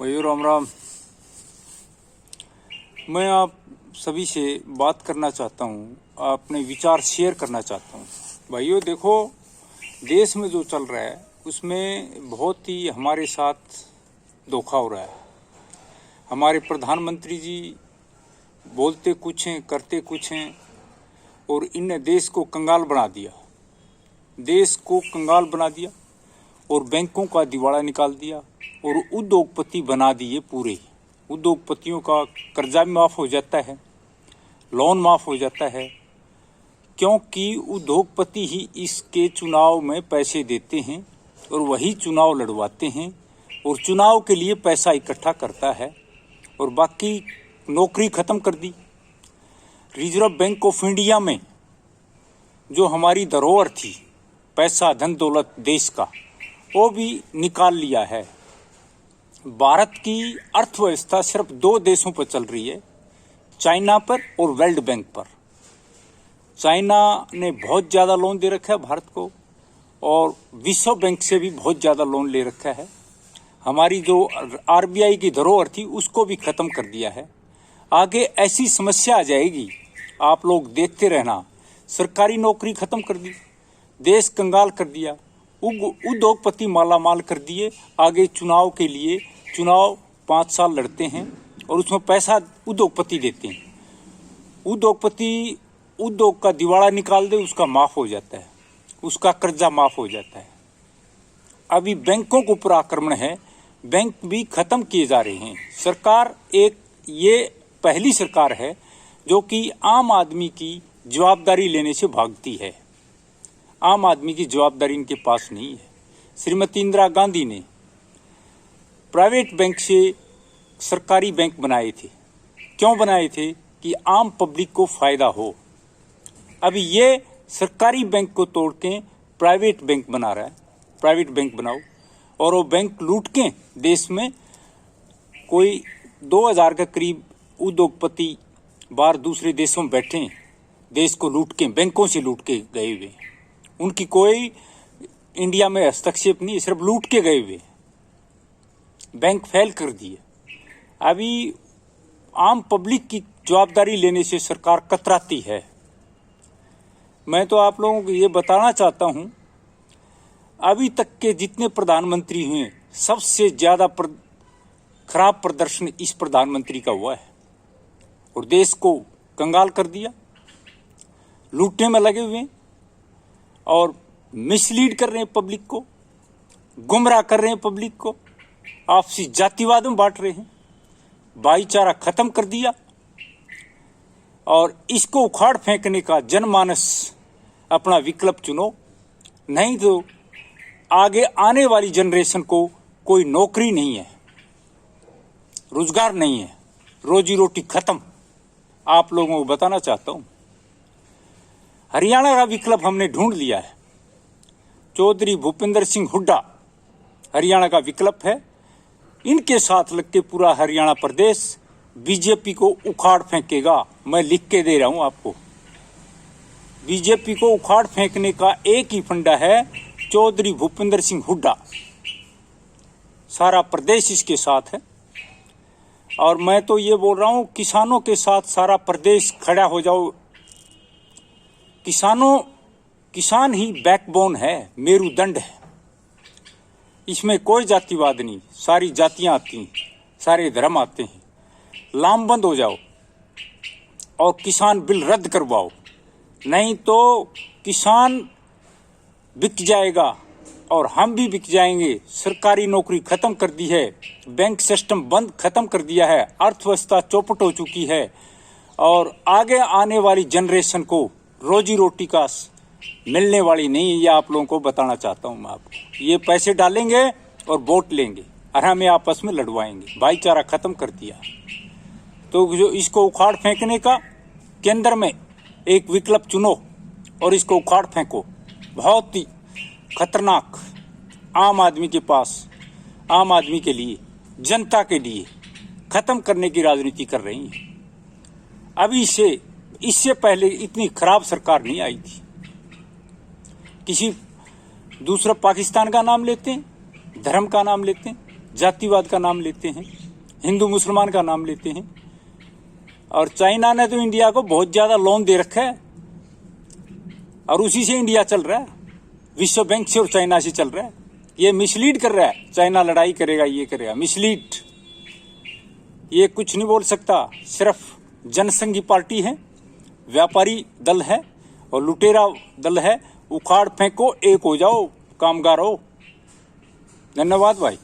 भाइयों राम राम। मैं आप सभी से बात करना चाहता हूँ, अपने विचार शेयर करना चाहता हूँ। भाइयों देखो, देश में जो चल रहा है उसमें बहुत ही हमारे साथ धोखा हो रहा है। हमारे प्रधानमंत्री जी बोलते कुछ हैं, करते कुछ हैं, और इनने देश को कंगाल बना दिया। देश को कंगाल बना दिया और बैंकों का दिवाला निकाल दिया और उद्योगपति बना दिए पूरे। उद्योगपतियों का कर्जा भी माफ हो जाता है, लोन माफ हो जाता है, क्योंकि उद्योगपति ही इसके चुनाव में पैसे देते हैं और वही चुनाव लड़वाते हैं और चुनाव के लिए पैसा इकट्ठा करता है। और बाकी नौकरी खत्म कर दी। रिजर्व बैंक ऑफ इंडिया में जो हमारी धरोहर थी, पैसा धन दौलत देश का, वो भी निकाल लिया है। भारत की अर्थव्यवस्था सिर्फ दो देशों पर चल रही है, चाइना पर और वर्ल्ड बैंक पर। चाइना ने बहुत ज़्यादा लोन दे रखा है भारत को और विश्व बैंक से भी बहुत ज़्यादा लोन ले रखा है। हमारी जो आरबीआई की धरोहर थी उसको भी ख़त्म कर दिया है। आगे ऐसी समस्या आ जाएगी, आप लोग देखते रहना। सरकारी नौकरी ख़त्म कर दी, देश कंगाल कर दिया, उद्योगपति मालामाल कर दिए। आगे चुनाव के लिए, चुनाव 5 साल लड़ते हैं और उसमें पैसा उद्योगपति देते हैं। उद्योगपति उद्योग का दिवाला निकाल दे, उसका माफ हो जाता है, उसका कर्जा माफ हो जाता है। अभी बैंकों के ऊपर आक्रमण है, बैंक भी खत्म किए जा रहे हैं। सरकार ये पहली सरकार है जो कि आम आदमी की जवाबदारी लेने से भागती है। आम आदमी की जवाबदारी इनके पास नहीं है। श्रीमती इंदिरा गांधी ने प्राइवेट बैंक से सरकारी बैंक बनाए थे। क्यों बनाए थे? कि आम पब्लिक को फायदा हो। अभी ये सरकारी बैंक को तोड़ के प्राइवेट बैंक बना रहा है। प्राइवेट बैंक बनाओ और वो बैंक लूट के देश में कोई 2000 के करीब उद्योगपति बाहर दूसरे देशों में बैठे हैं, देश को लूट के, बैंकों से लूट के गए हुए। उनकी कोई इंडिया में हस्तक्षेप नहीं, सिर्फ लूट के गए हुए। बैंक फेल कर दिए। अभी आम पब्लिक की जवाबदारी लेने से सरकार कतराती है। मैं तो आप लोगों को ये बताना चाहता हूं, अभी तक के जितने प्रधानमंत्री हुए सबसे ज्यादा खराब प्रदर्शन इस प्रधानमंत्री का हुआ है और देश को कंगाल कर दिया। लूटने में लगे हुए और मिसलीड कर रहे हैं पब्लिक को, गुमराह कर रहे हैं पब्लिक को, आपसी जातिवाद में बांट रहे हैं, भाईचारा खत्म कर दिया। और इसको उखाड़ फेंकने का जनमानस अपना विकल्प चुनो, नहीं तो आगे आने वाली जनरेशन को कोई नौकरी नहीं है, रोजगार नहीं है, रोजी रोटी खत्म। आप लोगों को बताना चाहता हूं, हरियाणा का विकल्प हमने ढूंढ लिया है। चौधरी भूपेंद्र सिंह हुड्डा हरियाणा का विकल्प है। इनके साथ लग के पूरा हरियाणा प्रदेश बीजेपी को उखाड़ फेंकेगा। मैं लिख के दे रहा हूं आपको। बीजेपी को उखाड़ फेंकने का एक ही फंडा है, चौधरी भूपेंद्र सिंह हुड्डा। सारा प्रदेश इसके साथ है और मैं तो ये बोल रहा हूं, किसानों के साथ सारा प्रदेश खड़ा हो जाओ। किसान ही बैकबोन है, मेरुदंड है। इसमें कोई जातिवाद नहीं, सारी जातियां आती हैं, सारे धर्म आते हैं। लामबंद हो जाओ और किसान बिल रद्द करवाओ, नहीं तो किसान बिक जाएगा और हम भी बिक जाएंगे। सरकारी नौकरी खत्म कर दी है, बैंक सिस्टम बंद खत्म कर दिया है, अर्थव्यवस्था चौपट हो चुकी है और आगे आने वाली जनरेशन को रोजी रोटी का मिलने वाली नहीं है। ये आप लोगों को बताना चाहता हूं मैं आपको। ये पैसे डालेंगे और वोट लेंगे और हमें आपस में लड़वाएंगे। भाईचारा खत्म कर दिया। तो जो इसको उखाड़ फेंकने का केंद्र में एक विकल्प चुनो और इसको उखाड़ फेंको। बहुत ही खतरनाक, आम आदमी के पास, आम आदमी के लिए, जनता के लिए खत्म करने की राजनीति कर रही है। अभी इससे पहले इतनी खराब सरकार नहीं आई थी। किसी दूसरा पाकिस्तान का नाम लेते हैं, धर्म का नाम लेते हैं, जातिवाद का नाम लेते हैं, हिंदू मुसलमान का नाम लेते हैं। और चाइना ने तो इंडिया को बहुत ज्यादा लोन दे रखा है और उसी से इंडिया चल रहा है, विश्व बैंक से और चाइना से चल रहा है। ये मिसलीड कर रहा है, चाइना लड़ाई करेगा, ये करेगा, मिसलीड। ये कुछ नहीं बोल सकता, सिर्फ जनसंघी पार्टी है, व्यापारी दल है और लुटेरा दल है। उखाड़ फेंको, एक हो जाओ, कामगार हो। धन्यवाद भाई।